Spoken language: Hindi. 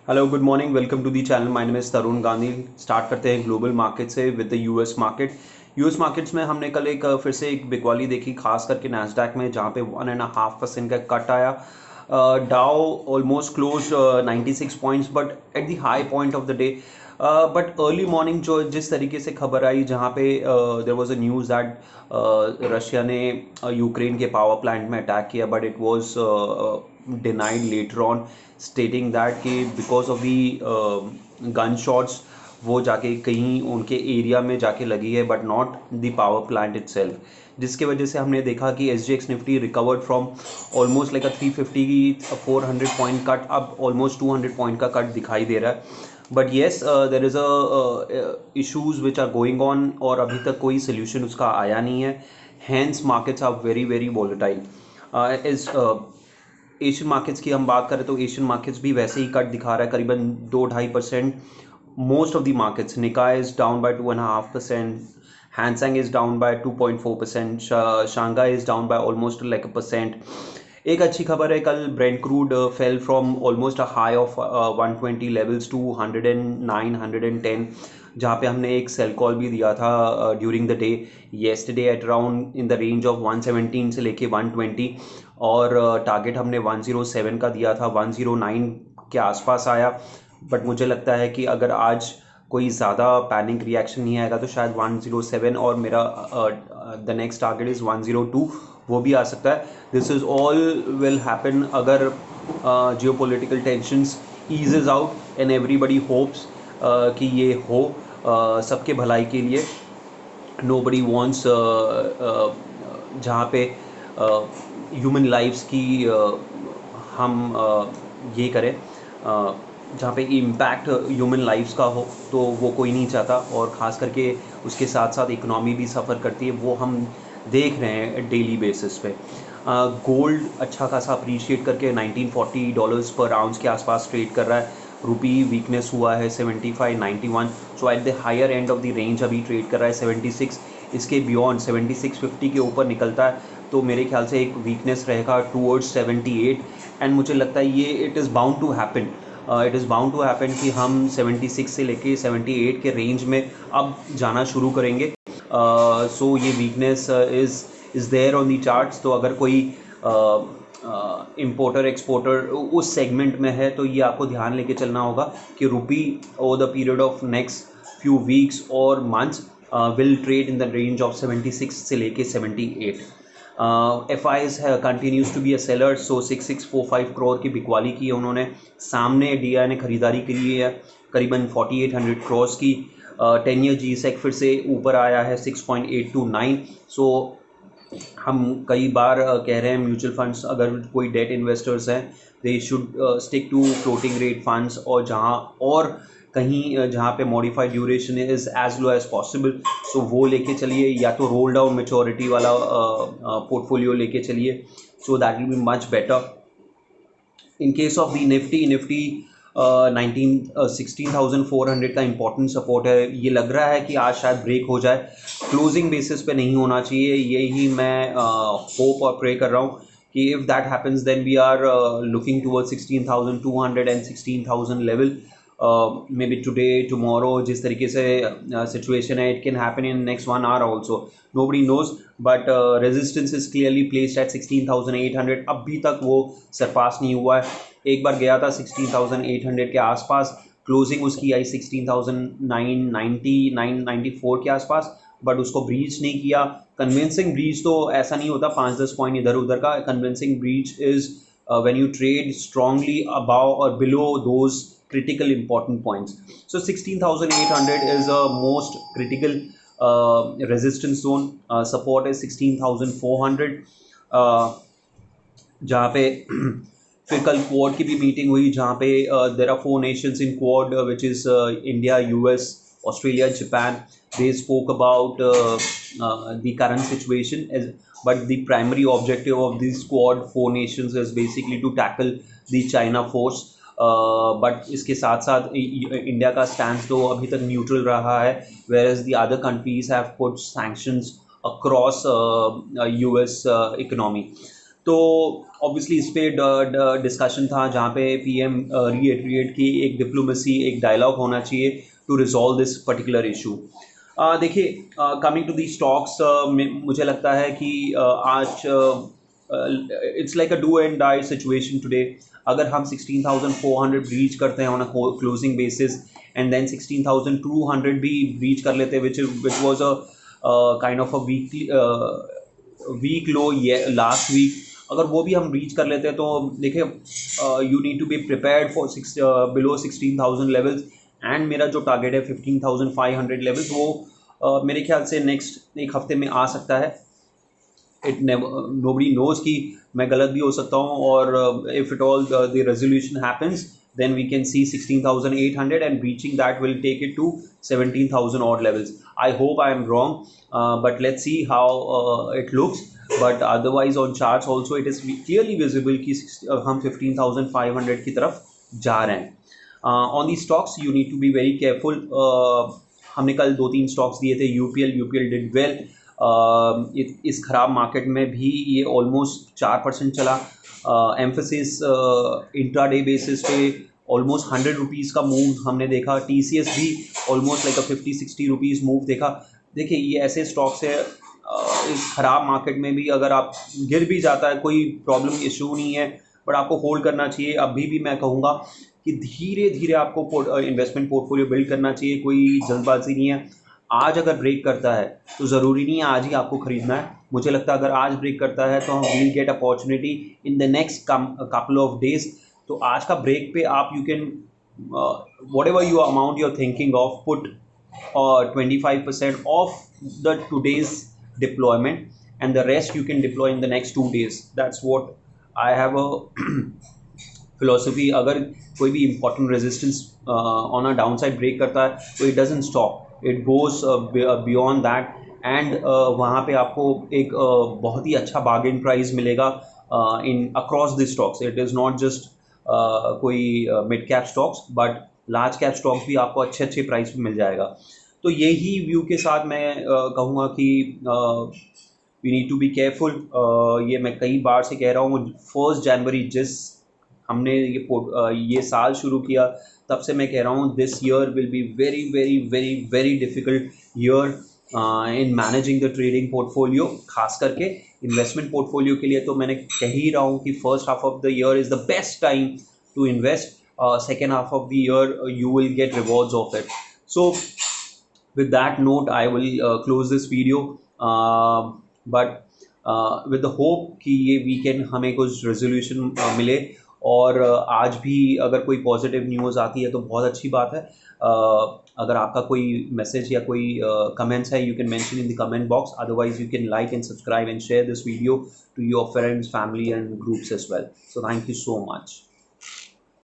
Hello good morning welcome to the channel. My name is Tarun Gandhi. Start करते हैं ग्लोबल मार्केट से with the US market. US markets में हमने कल एक फिर से एक बिकवाली देखी, खास करके नैस्डैक में, जहां पे 1.5% का कट आया। Dow almost close 96 points but at the high point of the day. But early morning जो जिस तरीके से खबर आई, जहाँ पे there was a news that Russia ने यूक्रेन के पावर प्लांट में अटैक किया, but it was denied later on, stating that कि because of the gun shots वो जाके कहीं उनके एरिया में जाके लगी है, but not the power plant itself, जिसके वजह से हमने देखा कि SGX Nifty recovered from almost like a 350 400 point cut, अब ऑलमोस्ट 200 पॉइंट का कट दिखाई दे रहा है। But yes, there is a issues which are going on और अभी तक कोई सोल्यूशन उसका आया नहीं है। Hence markets are very very volatile. इस एशियन मार्केट्स की हम बात करें तो एशियन मार्केट्स भी वैसे ही कट दिखा रहा है, करीबन 2-2.5%। Most of the markets, Nikkei is down by 2.5%, Hang Seng is down by 2.4%, Shanghai is down by almost like a percent. एक अच्छी खबर है, कल Brent crude fell from almost a high of 120 levels to 109 110, जहाँ पे हमने एक सेल कॉल भी दिया था during the day yesterday at around in the range of 117 से लेके 120, और टारगेट हमने 107 का दिया था, 109 के आसपास आया। बट मुझे लगता है कि अगर आज कोई ज़्यादा पैनिक रिएक्शन नहीं आएगा तो शायद 107, और मेरा द नेक्स्ट टारगेट इज़ 102, वो भी आ सकता है। This is all will happen अगर geopolitical tensions eases out and everybody hopes कि ये हो सबके भलाई के लिए। नोबडी वॉन्ट्स जहाँ पे ह्यूमन लाइफ्स की हम ये करें, जहाँ पे इम्पैक्ट ह्यूमन लाइफ्स का हो, तो वो कोई नहीं चाहता, और ख़ास करके उसके साथ साथ इकोनॉमी भी सफ़र करती है, वो हम देख रहे हैं डेली बेसिस पे। गोल्ड अच्छा खासा अप्रीशिएट करके $1940 पर आउंस के आसपास ट्रेड कर रहा है। रुपी वीकनेस हुआ है 75.91, so at the higher end of the range अभी ट्रेड कर रहा है 76। इसके बियॉन्ड 7650 के ऊपर निकलता है तो मेरे ख्याल से एक वीकनेस रहेगा टूवर्ड्स 78, एंड मुझे लगता है ये it is bound to happen. It is bound to happen कि हम 76 से लेके 78 के रेंज में अब जाना शुरू करेंगे। सो ये weakness is there on the charts. तो अगर कोई इम्पोर्टर एक्सपोर्टर उस सेगमेंट में है तो ये आपको ध्यान लेके चलना होगा कि rupee over the period of next few weeks और months will trade in the range of 76 से लेके 78। FIs continues to be a seller, so 6645 crore की बिकवाली की है उन्होंने। सामने DI ने खरीदारी की है करीबन 4800 करोड़ की। 10 ईयर GSEC फिर से ऊपर आया है 6.829। सो हम कई बार कह रहे हैं म्यूचुअल फंड्स, अगर कोई डेट इन्वेस्टर्स हैं, they should stick to floating rate funds, और जहां और कहीं जहाँ पे modified duration is as low as possible, so वो लेके चलिए, या तो रोल डाउन मेच्योरिटी वाला पोर्टफोलियो लेके चलिए, so that will be much better. In case of the Nifty 16,400 का इंपॉर्टेंट सपोर्ट है। ये लग रहा है कि आज शायद ब्रेक हो जाए, क्लोजिंग बेसिस पे नहीं होना चाहिए, यही मैं होप और प्रे कर रहा हूँ कि if that happens then we are looking toward 16,200 and 16,000 level. Maybe today tomorrow, जिस तरीके से सिचुएशन है, it can happen in next 1 hour also, nobody knows, but resistance is clearly placed at 16,800। अभी तक वो सरपास नहीं हुआ है। एक बार गया था 16,800 के आसपास, क्लोजिंग उसकी आई 16,990 994 के आसपास, बट उसको ब्रीच नहीं किया। कन्विंसिंग ब्रीच तो ऐसा नहीं होता 5-10 पॉइंट इधर उधर का। Convincing breach is when you trade strongly above or below those critical important points. So 16,800 is a most critical resistance zone. Support is 16,400, जहाँ पे फिर कल क्वाड की भी मीटिंग हुई, जहाँ पे there are 4 nations in quad, which is India, US, Australia, Japan. They spoke about the current situation, but the primary objective of these quad 4 nations is basically to tackle the China force. But इसके साथ साथ इंडिया का स्टैंड तो अभी तक न्यूट्रल रहा है, whereas the other countries have put sanctions across US economy. तो ऑब्वियसली इस पे डिस्कशन था जहाँ पे पीएम रीइटरेट की एक डिप्लोमेसी, एक डायलॉग होना चाहिए to resolve this particular issue. देखिए, कमिंग टू दी स्टॉक्स, मुझे लगता है कि आज it's like a do and die situation today. अगर हम 16,400 ब्रीच करते हैं on a closing basis, and then 16,200 भी ब्रीच कर लेते हैं, which was a kind of a weekly week low last week, अगर वो भी हम रीच कर लेते हैं तो देखिए, you need to be prepared for below 16,000 levels. And मेरा जो टारगेट है 15,500 लेवल्स, वो मेरे ख्याल से नेक्स्ट एक हफ्ते में आ सकता है। इट नोबडी नोज कि मैं गलत भी हो सकता हूँ, और if it all the resolution happens, then we can see 16,800 and reaching that will take it to 17,000 odd levels. I hope I am wrong, but let's see how it looks. But otherwise on charts also it is clearly visible कि हम 15,500 की तरफ जा रहे हैं। On the stocks you need to be very careful. हमने कल 2-3 स्टॉक्स दिए थे, यूपीएल डिड वेल। इस खराब मार्केट में भी ये ऑलमोस्ट 4% चला। एम्फोसिस इंट्राडे बेसिस पे ऑलमोस्ट 100 रुपीज़ का मूव हमने देखा। टीसीएस भी ऑलमोस्ट लाइक अ 50-60 रुपीज़ मूव देखा। देखिए, ये ऐसे स्टॉक्स है, इस ख़राब मार्केट में भी अगर आप गिर भी जाता है कोई प्रॉब्लम इशू नहीं है, बट आपको होल्ड करना चाहिए। अभी भी मैं कहूँगा कि धीरे धीरे आपको इन्वेस्टमेंट पोर्टफोलियो बिल्ड करना चाहिए, कोई जल्दबाजी नहीं है। आज अगर ब्रेक करता है तो ज़रूरी नहीं है आज ही आपको ख़रीदना है। मुझे लगता है अगर आज ब्रेक करता है तो हम will get opportunity in the next couple of days. तो आज का ब्रेक पे आप you can whatever you amount you are thinking of, put 25% of the today's deployment, and the rest you can deploy in the next 2 days. That's what I have a philosophy. अगर कोई भी important resistance on a downside break करता है तो it doesn't stop, it goes beyond that, and वहाँ पे आपको एक बहुत ही अच्छा bargain price मिलेगा in across the stocks. It is not just कोई mid cap stocks, but large cap stocks भी आपको अच्छे अच्छे प्राइस पे मिल जाएगा। तो यही व्यू के साथ मैं कहूँगा कि we need to be careful. ये मैं कई बार से कह रहा हूँ, 1 जनवरी जिस हमने ये साल शुरू किया तब से मैं कह रहा हूँ this year will be very very very very difficult year in managing the trading portfolio. खास करके इन्वेस्टमेंट पोर्टफोलियो के लिए तो मैंने कह ही रहा हूँ कि first half of the year is the best time to invest, second half of the year you will get rewards of it. So with that note I will close this video, but with the hope कि ये weekend हमें कुछ resolution मिले, और आज भी अगर कोई पॉजिटिव न्यूज़ आती है तो बहुत अच्छी बात है। अगर आपका कोई मैसेज या कोई कमेंट्स है, you can mention in the comment box. Otherwise you can like and subscribe and share this video to your friends, family and groups as well. So thank you so much.